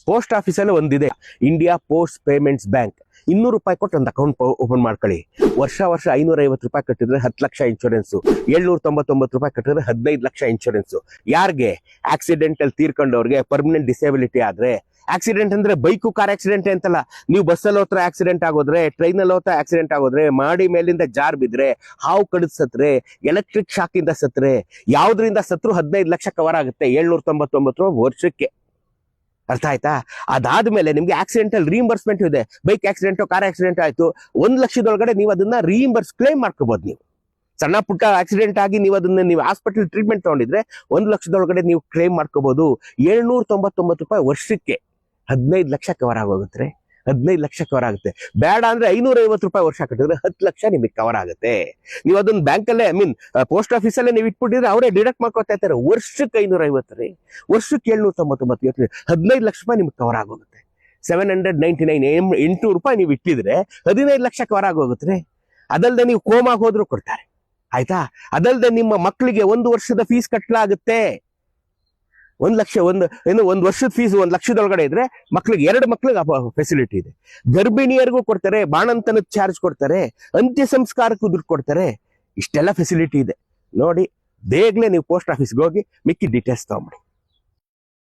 Post ಆಫೀಸಲ್ಲಿ ಒಂದಿದೆ, India post payments bank. 200 ರೂಪಾಯಿ ಕೊಟ್ಟು ಒಂದು ಅಕೌಂಟ್ ಓಪನ್ ಮಾಡ್ಕೊಳ್ಳಿ. ವರ್ಷ 550 ರೂಪಾಯಿ ಕಟ್ಟಿದ್ರೆ 10 ಲಕ್ಷ ಇನ್ಶೂರೆನ್ಸು, 799 ರೂಪಾಯಿ ಕಟ್ಟಿದ್ರೆ 15 ಲಕ್ಷ ಇನ್ಶೂರೆನ್ಸು. ಯಾರಿಗೆ? ಆಕ್ಸಿಡೆಂಟಲ್ ತೀರ್ಕೊಂಡವ್ರಿಗೆ, ಪರ್ಮನೆಂಟ್ ಡಿಸೇಬಿಲಿಟಿ ಆದ್ರೆ. ಆಕ್ಸಿಡೆಂಟ್ ಅಂದ್ರೆ ಬೈಕು ಕಾರ್ ಆಕ್ಸಿಡೆಂಟ್ ಅಂತಲ್ಲ, ನೀವು ಬಸ್ಸಲ್ಲಿ ಹೋತ್ರ ಆಕ್ಸಿಡೆಂಟ್ ಆಗೋದ್ರೆ, ಟ್ರೈನಲ್ಲಿ ಹೋತ್ರ ಆಕ್ಸಿಡೆಂಟ್ ಆಗೋದ್ರೆ, ಮಾಡಿ ಮೇಲಿಂದ ಜಾರ್ ಬಿದ್ರೆ, ಹಾವು ಕಡಿದ್ ಸತ್ರೆ, ಎಲೆಕ್ಟ್ರಿಕ್ ಶಾಕ್ ಇಂದ ಸತ್ರೆ, ಯಾವ್ದ್ರಿಂದ ಸತ್ರು 15 ಲಕ್ಷ ಕವರ್ ಆಗುತ್ತೆ 799 ರೂಪಾಯಿ ವರ್ಷಕ್ಕೆ. ಅರ್ಥ ಆಯ್ತಾ? ಅದಾದ್ಮೇಲೆ ನಿಮ್ಗೆ ಆಕ್ಸಿಡೆಂಟಲ್ ರೀಇಂಬರ್ಸ್ಮೆಂಟ್ ಇದೆ. ಬೈಕ್ ಆಕ್ಸಿಡೆಂಟ್, ಕಾರ್ ಆಕ್ಸಿಡೆಂಟ್ ಆಯ್ತು, 1 ಲಕ್ಷದೊಳಗಡೆ ನೀವು ಅದನ್ನ ಕ್ಲೇಮ್ ಮಾಡ್ಕೋಬಹುದು. ನೀವು ಸಣ್ಣ ಪುಟ್ಟ ಆಕ್ಸಿಡೆಂಟ್ ಆಗಿ ನೀವು ಹಾಸ್ಪಿಟಲ್ ಟ್ರೀಟ್ಮೆಂಟ್ ತಗೊಂಡಿದ್ರೆ 1 ಲಕ್ಷದೊಳಗಡೆ ನೀವು ಕ್ಲೇಮ್ ಮಾಡ್ಕೋಬಹುದು. 799 ರೂಪಾಯಿ ವರ್ಷಕ್ಕೆ 15 ಲಕ್ಷ ಕವರ್ ಆಗೋಗುತ್ತೆ. 15 ಲಕ್ಷ ಕವರ್ ಆಗುತ್ತೆ. ಬೇಡ ಅಂದ್ರೆ 550 ರೂಪಾಯಿ ವರ್ಷ ಕಟ್ಟಿದ್ರೆ 10 ಲಕ್ಷ ನಿಮಗೆ ಕವರ್ ಆಗುತ್ತೆ. ನೀವು ಅದನ್ನ ಬ್ಯಾಂಕಲ್ಲೇ ಪೋಸ್ಟ್ ಆಫೀಸಲ್ಲೇ ನೀವು ಇಟ್ಬಿಟ್ಟಿದ್ರೆ ಅವರೇ ಡಿಡಕ್ಟ್ ಮಾಡ್ಕೊತಾ ಇರ್ತಾರೆ. ವರ್ಷಕ್ಕೆ 550 ರೀ, ವರ್ಷಕ್ಕೆ 799, 15 ಲಕ್ಷ ರೂಪಾಯಿ ನಿಮ್ಗೆ ಕವರ್ ಆಗೋಗುತ್ತೆ. 799 800 ರೂಪಾಯಿ ನೀವು ಇಟ್ಟಿದ್ರೆ 15 ಲಕ್ಷ ಕವರ್ ಆಗೋಗುತ್ತೆ. ಅದಲ್ಲದೆ ನೀವು ಕೋಮಾಗ ಹೋದ್ರು ಕೊಡ್ತಾರೆ. ಆಯ್ತಾ? ಅದಲ್ಲದೆ ನಿಮ್ಮ ಮಕ್ಕಳಿಗೆ 1 ವರ್ಷದ ಫೀಸ್ ಕಟ್ಟಲಾಗುತ್ತೆ. 1 ಲಕ್ಷ, ಒಂದು ವರ್ಷದ ಫೀಸ್ 1 ಲಕ್ಷದೊಳಗಡೆ ಇದ್ರೆ ಮಕ್ಳಿಗೆ 2 ಮಕ್ಳಿಗೆ ಫೆಸಿಲಿಟಿ ಇದೆ. ಗರ್ಭಿಣಿಯರಿಗೂ ಕೊಡ್ತಾರೆ, ಬಾಣಂತನದ ಚಾರ್ಜ್ ಕೊಡ್ತಾರೆ, ಅಂತ್ಯ ಸಂಸ್ಕಾರಕ್ಕೂ ದುಡ್ಡು ಕೊಡ್ತಾರೆ. ಇಷ್ಟೆಲ್ಲ ಫೆಸಿಲಿಟಿ ಇದೆ ನೋಡಿ. ಬೇಗನೆ ನೀವು ಪೋಸ್ಟ್ ಆಫೀಸ್ಗೆ ಹೋಗಿ ಮಿಕ್ಕಿ ಡೀಟೇಲ್ಸ್ ತಗೊಂಬಿಡಿ.